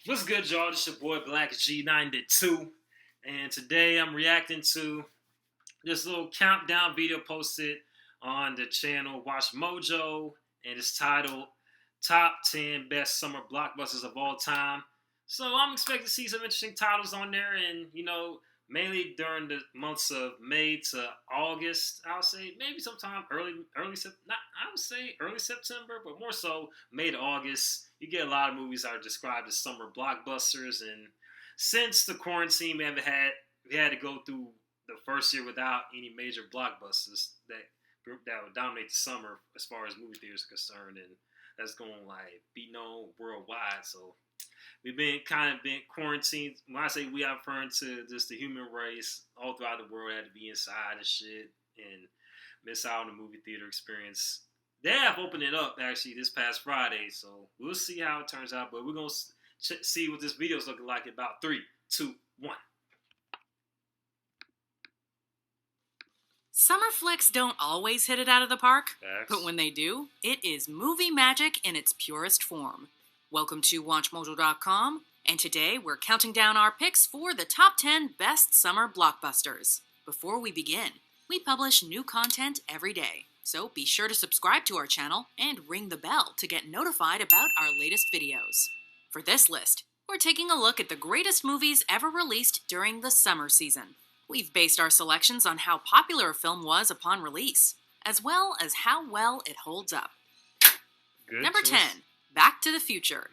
What's good, y'all? This your boy Black G92, and today I'm reacting to this little countdown video posted on the channel Watch Mojo, and it's titled Top 10 Best Summer Blockbusters of All Time. So I'm expecting to see some interesting titles on there, and mainly during the months of May to August. I'll say maybe sometime early September, but more so May to August. You get a lot of movies that are described as summer blockbusters, and since the quarantine, we had to go through the first year without any major blockbusters that would dominate the summer as far as movie theaters are concerned, and that's going to be known worldwide. So we've been quarantined. When I say we, I'm referring to just the human race all throughout the world had to be inside and shit and miss out on the movie theater experience. They have opened it up actually this past Friday, so we'll see how it turns out. But we're gonna see what this video is looking like in about 3, 2, 1. Summer flicks don't always hit it out of the park, Facts. But when they do, it is movie magic in its purest form. Welcome to WatchMojo.com, and today we're counting down our picks for the top 10 best summer blockbusters. Before we begin, we publish new content every day, so be sure to subscribe to our channel and ring the bell to get notified about our latest videos. For this list, we're taking a look at the greatest movies ever released during the summer season. We've based our selections on how popular a film was upon release, as well as how well it holds up. Good Number choice. 10. Back to the Future.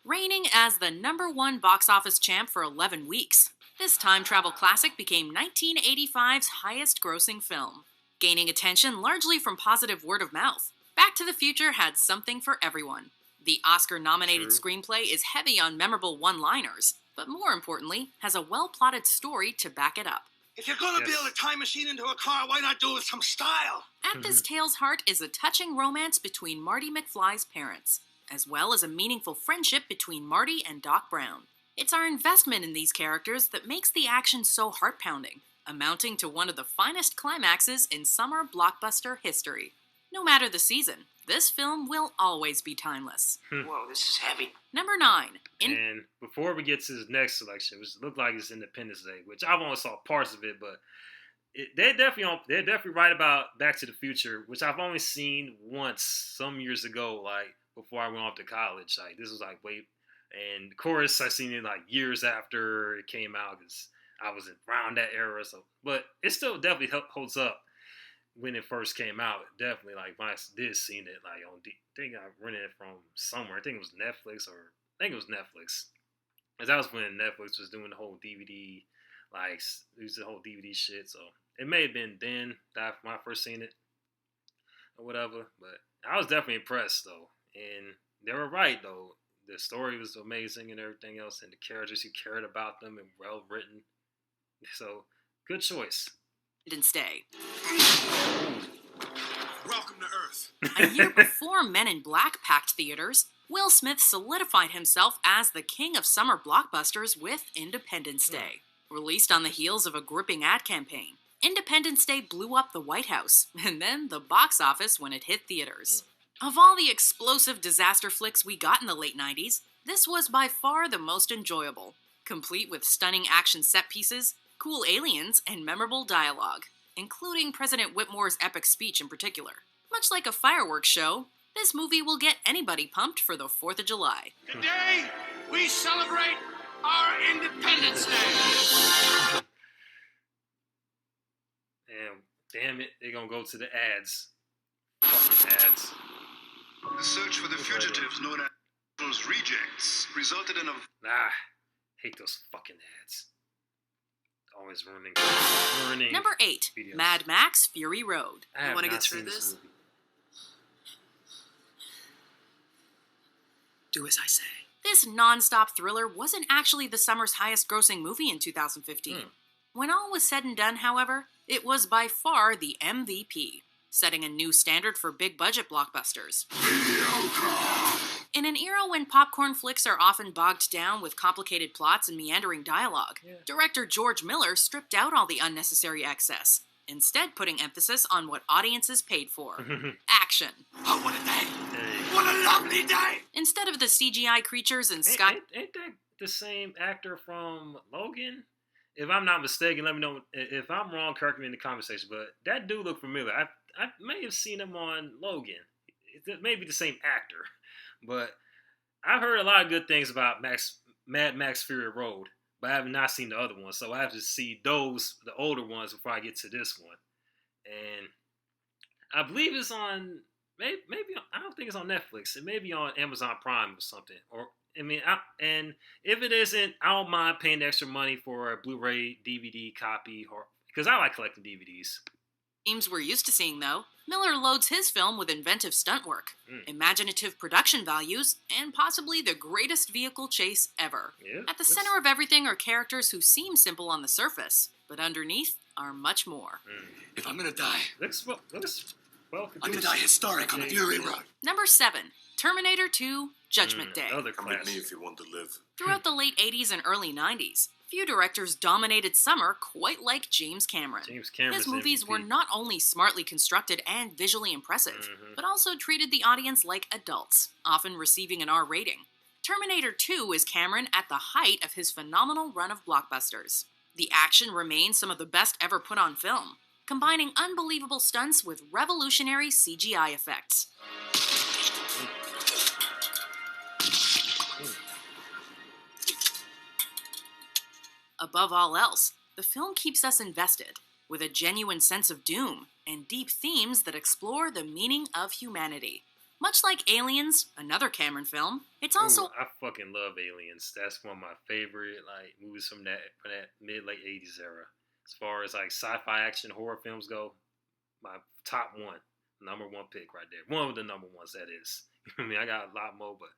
Reigning as the #1 box office champ for 11 weeks, this time travel classic became 1985's highest-grossing film. Gaining attention largely from positive word of mouth, Back to the Future had something for everyone. The Oscar-nominated screenplay is heavy on memorable one-liners, but more importantly, has a well-plotted story to back it up. If you're gonna build a time machine into a car, why not do it with some style? At this tale's heart is a touching romance between Marty McFly's parents, as well as a meaningful friendship between Marty and Doc Brown. It's our investment in these characters that makes the action so heart-pounding, amounting to one of the finest climaxes in summer blockbuster history. No matter the season, this film will always be timeless. Whoa, this is heavy. Number 9. And before we get to his next selection, which looked like it's Independence Day, which I've only saw parts of it, but they're definitely right about Back to the Future, which I've only seen once some years ago, like before I went off to college. Like this was and of course I seen it like years after it came out because I was around that era. So, but it still definitely holds up when it first came out. Definitely, like when I did seen it, like on I think I rented it from somewhere. I think it was Netflix, because that was when Netflix was doing the whole DVD, like used the whole DVD shit. So it may have been then that when I first seen it or whatever. But I was definitely impressed though, and they were right though. The story was amazing and everything else, and the characters, you cared about them and well written. So good choice. Independence Day. Welcome to Earth. A year before Men in Black packed theaters, Will Smith solidified himself as the king of summer blockbusters with Independence Day. Released on the heels of a gripping ad campaign, Independence Day blew up the White House, and then the box office when it hit theaters. Of all the explosive disaster flicks we got in the late 90s, this was by far the most enjoyable, complete with stunning action set pieces, cool aliens, and memorable dialogue, including President Whitmore's epic speech in particular. Much like a fireworks show, this movie will get anybody pumped for the 4th of July. Today, we celebrate our Independence Day. And damn it, they're gonna go to the ads. Fucking ads. The search for the fugitives known as those rejects resulted in a... Hate those fucking ads. Always ruining. Number 8, videos. Mad Max Fury Road. I have Want to not get through seen this? movie. Do as I say. This non-stop thriller wasn't actually the summer's highest-grossing movie in 2015. When all was said and done, however, it was by far the MVP, setting a new standard for big-budget blockbusters. In an era when popcorn flicks are often bogged down with complicated plots and meandering dialogue, director George Miller stripped out all the unnecessary excess, instead putting emphasis on what audiences paid for. Action. Oh, what a day. What a lovely day! Instead of the CGI creatures and sky... Ain't that the same actor from Logan? If I'm not mistaken, let me know. If I'm wrong, correct me in the conversation. But that dude looked familiar. I may have seen him on Logan. It may be the same actor. But I've heard a lot of good things about Mad Max Fury Road. But I have not seen the other ones. So I have to see the older ones, before I get to this one. And I believe it's on... Maybe I don't think it's on Netflix. It may be on Amazon Prime or something. And if it isn't, I don't mind paying extra money for a Blu-ray DVD copy, because I like collecting DVDs. Themes we're used to seeing, though. Miller loads his film with inventive stunt work, imaginative production values, and possibly the greatest vehicle chase ever. Yeah, At the center of everything are characters who seem simple on the surface, but underneath are much more. If I'm gonna die, I'm gonna die historic on the Fury Road. Number 7. Terminator 2, Judgment Day. Another Come with classic. me if you want to live. Throughout the late 80s and early 90s, few directors dominated summer quite like James Cameron. His movies were not only smartly constructed and visually impressive, but also treated the audience like adults, often receiving an R rating. Terminator 2 is Cameron at the height of his phenomenal run of blockbusters. The action remains some of the best ever put on film, combining unbelievable stunts with revolutionary CGI effects. Above all else, the film keeps us invested, with a genuine sense of doom and deep themes that explore the meaning of humanity. Much like Aliens, another Cameron film, it's also... I fucking love Aliens. That's one of my favorite movies from that mid-late 80s era. As far as sci-fi action horror films go, my top one, number one pick right there. One of the number ones, that is. I mean, I got a lot more, but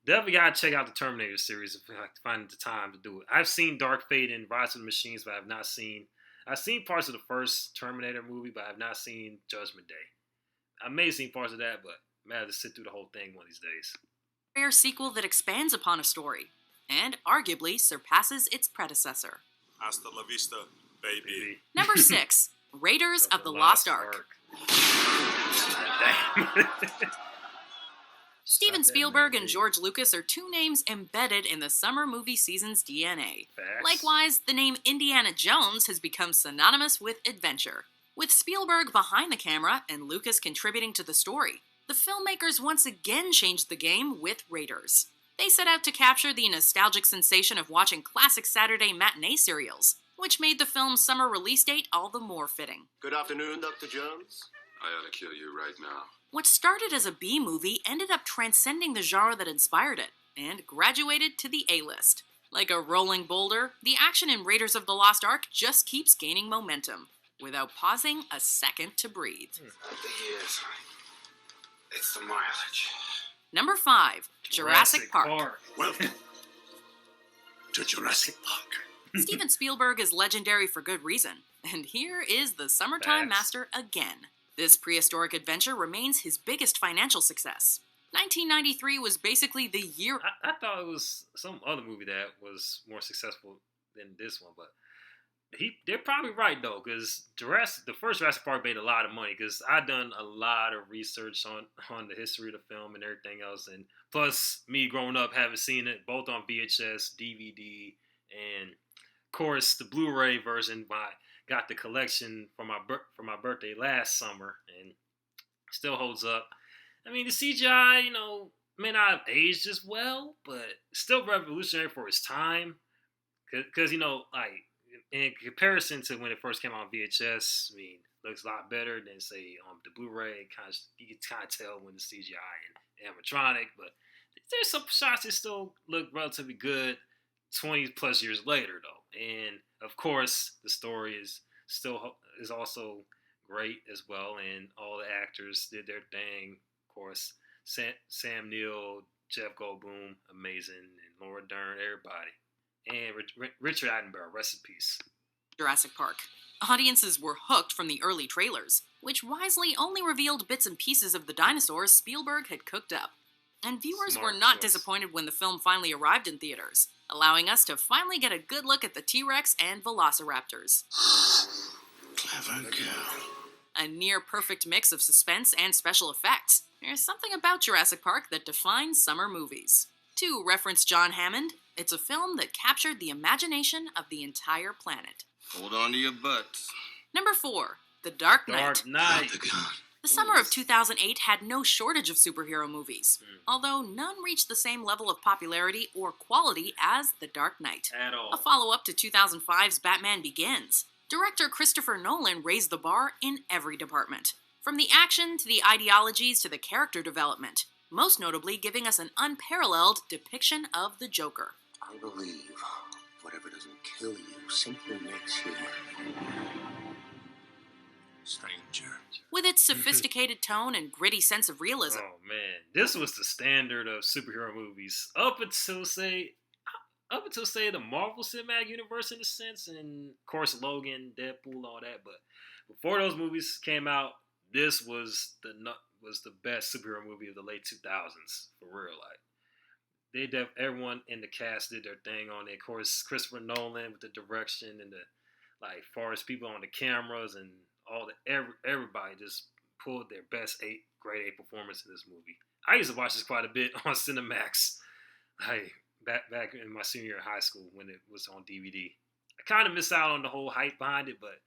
definitely gotta check out the Terminator series if I find the time to do it. I've seen Dark Fate and Rise of the Machines, but I've seen parts of the first Terminator movie, but I have not seen Judgment Day. I may have seen parts of that, but I may have to sit through the whole thing one of these days. A rare sequel that expands upon a story, and arguably surpasses its predecessor. Hasta la vista, baby. Number 6, Raiders of the Lost Ark. Steven Spielberg and George Lucas are two names embedded in the summer movie season's DNA. Facts. Likewise, the name Indiana Jones has become synonymous with adventure. With Spielberg behind the camera and Lucas contributing to the story, the filmmakers once again changed the game with Raiders. They set out to capture the nostalgic sensation of watching classic Saturday matinee serials, which made the film's summer release date all the more fitting. Good afternoon, Dr. Jones. I ought to kill you right now. What started as a B-movie ended up transcending the genre that inspired it, and graduated to the A-list. Like a rolling boulder, the action in Raiders of the Lost Ark just keeps gaining momentum, without pausing a second to breathe. Yes. It's the mileage. Number 5, Jurassic Park. Welcome to Jurassic Park. Steven Spielberg is legendary for good reason, and here is the summertime Facts. master again. This prehistoric adventure remains his biggest financial success. 1993 was basically the year... I thought it was some other movie that was more successful than this one, but they're probably right, though, because the first Jurassic Park made a lot of money, because I've done a lot of research on the history of the film and everything else, and plus me growing up having seen it both on VHS, DVD, and of course the Blu-ray version. Got the collection for my birthday last summer, and still holds up. I mean, the CGI, may not have aged as well, but still revolutionary for its time. Because, in comparison to when it first came out on VHS, I mean, looks a lot better than, say, the Blu-ray. You can kind of tell when the CGI and animatronic, but there's some shots that still look relatively good 20 plus years later, though. And, of course, the story is also great as well, and all the actors did their thing. Of course, Sam Neill, Jeff Goldblum, amazing, and Laura Dern, everybody. And Richard Attenborough, rest in peace. Jurassic Park. Audiences were hooked from the early trailers, which wisely only revealed bits and pieces of the dinosaurs Spielberg had cooked up. And viewers were not disappointed when the film finally arrived in theaters, allowing us to finally get a good look at the T-Rex and Velociraptors. Clever girl. A near-perfect mix of suspense and special effects. There's something about Jurassic Park that defines summer movies. To reference John Hammond, it's a film that captured the imagination of the entire planet. Hold on to your butts. Number 4, The Dark Knight. Dark Knight. The summer of 2008 had no shortage of superhero movies, although none reached the same level of popularity or quality as The Dark Knight. At all. A follow-up to 2005's Batman Begins. Director Christopher Nolan raised the bar in every department, from the action to the ideologies to the character development, most notably giving us an unparalleled depiction of the Joker. I believe whatever doesn't kill you simply makes you stranger. With its sophisticated tone and gritty sense of realism. Oh man, this was the standard of superhero movies up until say the Marvel Cinematic Universe in a sense, and of course Logan, Deadpool, all that. But before those movies came out, this was the best superhero movie of the late 2000s for real. Like everyone in the cast did their thing on it. Of course, Christopher Nolan with the direction and the far as people on the cameras and all everybody just pulled their best grade A performance in this movie. I used to watch this quite a bit on Cinemax. Back in my senior year of high school when it was on DVD. I kind of missed out on the whole hype behind it, but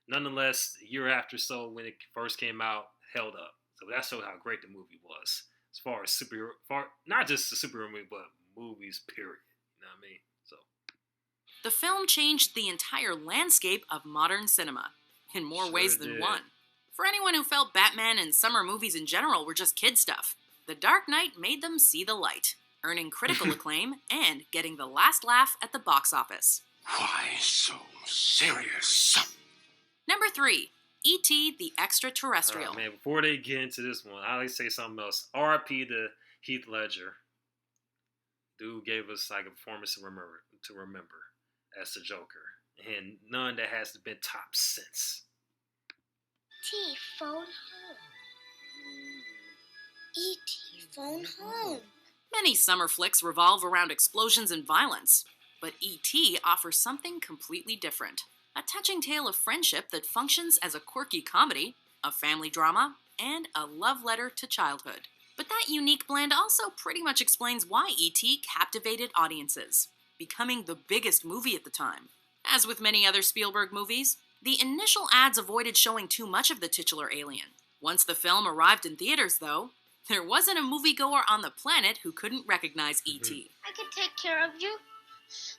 nonetheless, a year after so when it first came out, held up. So that showed how great the movie was. As far as not just the superhero movie, but movies, period. You know what I mean? So the film changed the entire landscape of modern cinema, in more ways than one. For anyone who felt Batman and summer movies in general were just kid stuff, The Dark Knight made them see the light, earning critical acclaim and getting the last laugh at the box office. Why so serious? Number 3, E.T. the Extraterrestrial. Oh, man, before they get into this one, I like to say something else. R.I.P. to Heath Ledger. Dude gave us a performance to remember as the Joker. And none that has been top since. E.T. phone home. E.T. phone home. Many summer flicks revolve around explosions and violence, but E.T. offers something completely different. A touching tale of friendship that functions as a quirky comedy, a family drama, and a love letter to childhood. But that unique blend also pretty much explains why E.T. captivated audiences, becoming the biggest movie at the time. As with many other Spielberg movies, the initial ads avoided showing too much of the titular alien. Once the film arrived in theaters, though, there wasn't a moviegoer on the planet who couldn't recognize E.T. I could take care of you.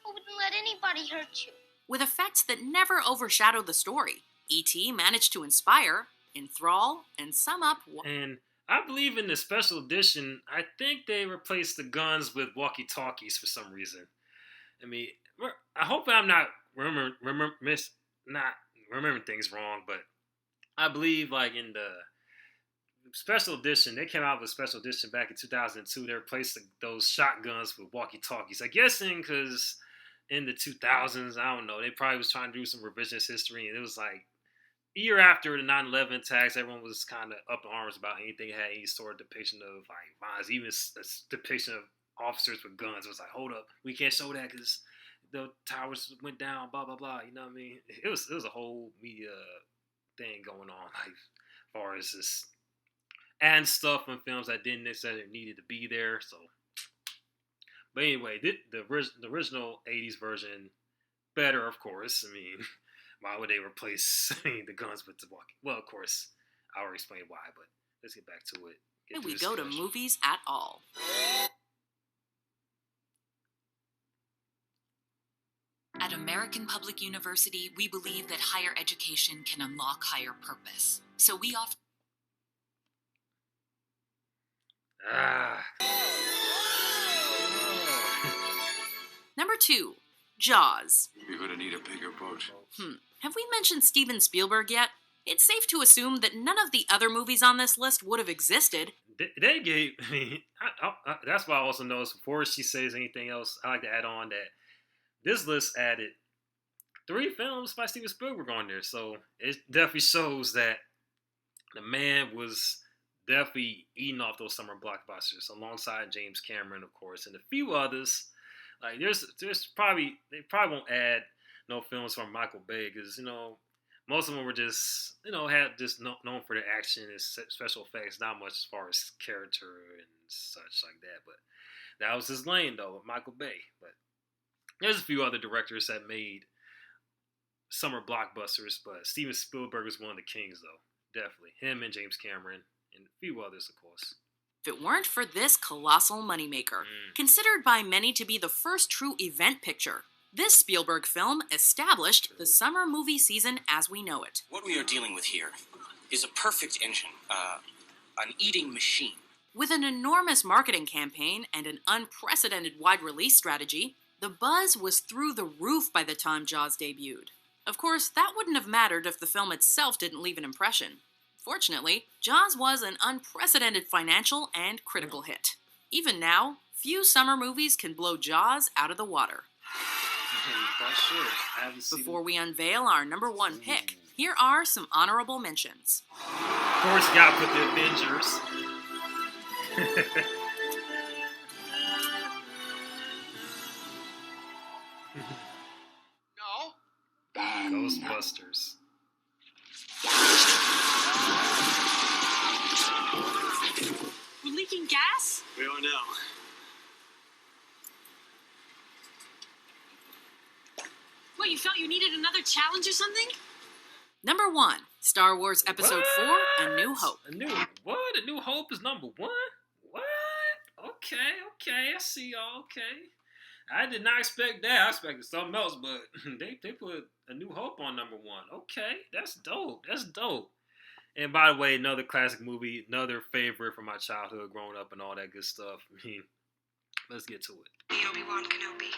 I wouldn't let anybody hurt you. With effects that never overshadowed the story, E.T. managed to inspire, enthrall, and sum up. And I believe in the special edition, I think they replaced the guns with walkie-talkies for some reason. I mean, I hope I'm not remembering things wrong, but I believe in the special edition, they came out with a special edition back in 2002. They replaced those shotguns with walkie-talkies. I'm guessing because in the 2000s, I don't know, they probably was trying to do some revisionist history, and it was a year after the 9/11 attacks, everyone was kind of up in arms about anything that had any sort of depiction of violence, even a depiction of officers with guns. It was hold up, we can't show that because the towers went down, blah blah blah. You know what I mean? It was a whole media thing going on, as far as this and stuff in films that didn't necessarily needed to be there. So, but anyway, the original '80s version better, of course. I mean, why would they replace the guns with the walkie? Well, of course, I already explained why, but let's get back to it. Did we go to movies at all? At American Public University, we believe that higher education can unlock higher purpose. So we offer... Number 2, Jaws. You're gonna need a bigger boat. Have we mentioned Steven Spielberg yet? It's safe to assume that none of the other movies on this list would have existed. They gave, I mean, that's why I also noticed before she says anything else, I like to add on that this list added 3 films by Steven Spielberg on there. So it definitely shows that the man was definitely eating off those summer blockbusters alongside James Cameron, of course, and a few others. There's probably, they probably won't add no films from Michael Bay because, most of them were just, had just known for their action and special effects, not much as far as character and such like that. But that was his lane, though, with Michael Bay. But there's a few other directors that made summer blockbusters, but Steven Spielberg is one of the kings, though. Definitely. Him and James Cameron and a few others, of course. If it weren't for this colossal moneymaker, considered by many to be the first true event picture, this Spielberg film established the summer movie season as we know it. What we are dealing with here is a perfect engine, an eating machine. With an enormous marketing campaign and an unprecedented wide release strategy, the buzz was through the roof by the time Jaws debuted. Of course, that wouldn't have mattered if the film itself didn't leave an impression. Fortunately, Jaws was an unprecedented financial and critical hit. Even now, few summer movies can blow Jaws out of the water. Before we unveil our number one pick, here are some honorable mentions. Of course, you gotta put the Avengers. No. Ghostbusters. We're leaking gas? We are now. What, you felt you needed another challenge or something? Number 1, Star Wars Episode 4, A New Hope. A New Hope is number 1? What? Okay, I see y'all, okay. I did not expect that. I expected something else, but they put A New Hope on number 1. Okay, that's dope. And by the way, another classic movie, another favorite from my childhood, growing up and all that good stuff. I mean, let's get to it. Obi-Wan Kenobi.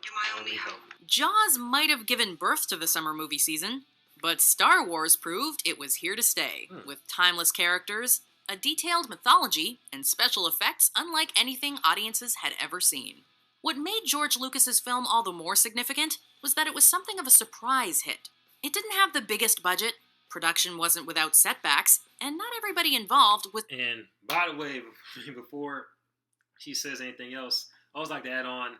You're my only hope. Jaws might have given birth to the summer movie season, but Star Wars proved it was here to stay, with timeless characters, a detailed mythology, and special effects unlike anything audiences had ever seen. What made George Lucas's film all the more significant was that it was something of a surprise hit. It didn't have the biggest budget, production wasn't without setbacks, and not everybody involved was... And by the way, before she says anything else, I always like to add on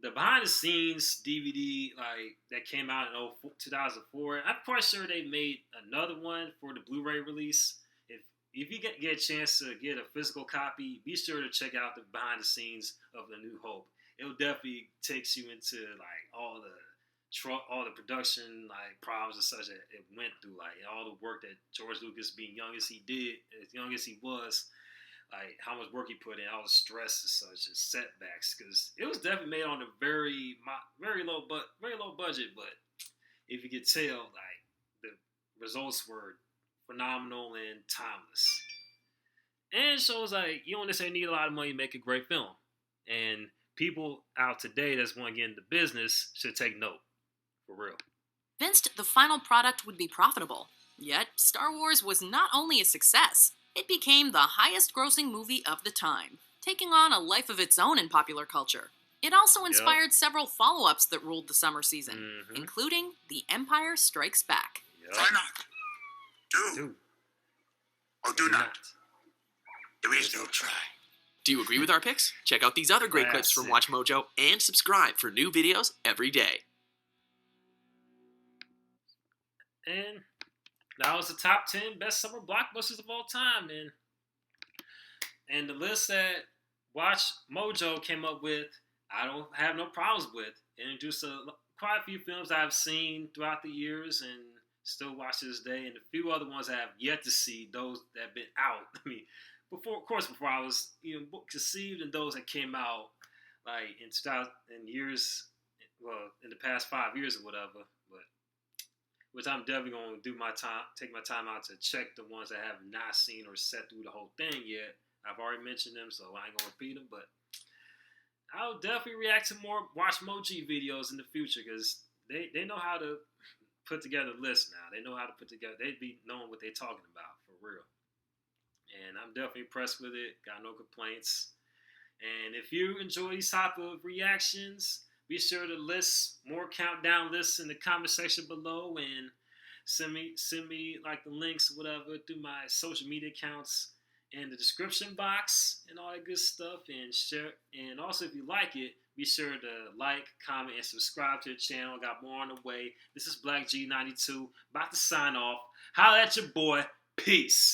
the behind-the-scenes DVD that came out in 2004. I'm quite sure they made another one for the Blu-ray release. If you get a chance to get a physical copy, be sure to check out the behind-the-scenes of The New Hope. It'll definitely takes you into all the production problems and such that it went through, all the work that George Lucas, being young as he did, as young as he was, how much work he put in, all the stress and such and setbacks, because it was definitely made on a very low budget, but if you could tell, the results were phenomenal and timeless. And it shows you don't necessarily need a lot of money to make a great film, and people out today that's want to get into business should take note. For real. Convinced the final product would be profitable. Yet, Star Wars was not only a success, it became the highest-grossing movie of the time, taking on a life of its own in popular culture. It also inspired several follow-ups that ruled the summer season, including The Empire Strikes Back. Try not. Do. Or do not. There is no try. Do you agree with our picks? Check out these other great clips from Watch Mojo and subscribe for new videos every day. And that was the top 10 best summer blockbusters of all time, man. And the list that Watch Mojo came up with, I don't have no problems with. It introduced quite a few films I've seen throughout the years and still watch to this day, and a few other ones I have yet to see, those that have been out. I mean, before I was conceived, and those that came out in 2000 in the past 5 years or whatever. But which I'm definitely going to take my time out to check the ones I have not seen or set through the whole thing yet. I've already mentioned them, so I ain't going to repeat them, but I'll definitely react to more Watch Moji videos in the future, because they know how to put together lists now. They know how to put together, they be knowing what they're talking about, for real. And I'm definitely impressed with it. Got no complaints. And if you enjoy these type of reactions, be sure to list more countdown lists in the comment section below, and send me the links or whatever through my social media accounts. in the description box and all that good stuff. And share. And also, if you like it, be sure to like, comment, and subscribe to the channel. I got more on the way. This is Black G92, about to sign off. Holla at your boy. Peace.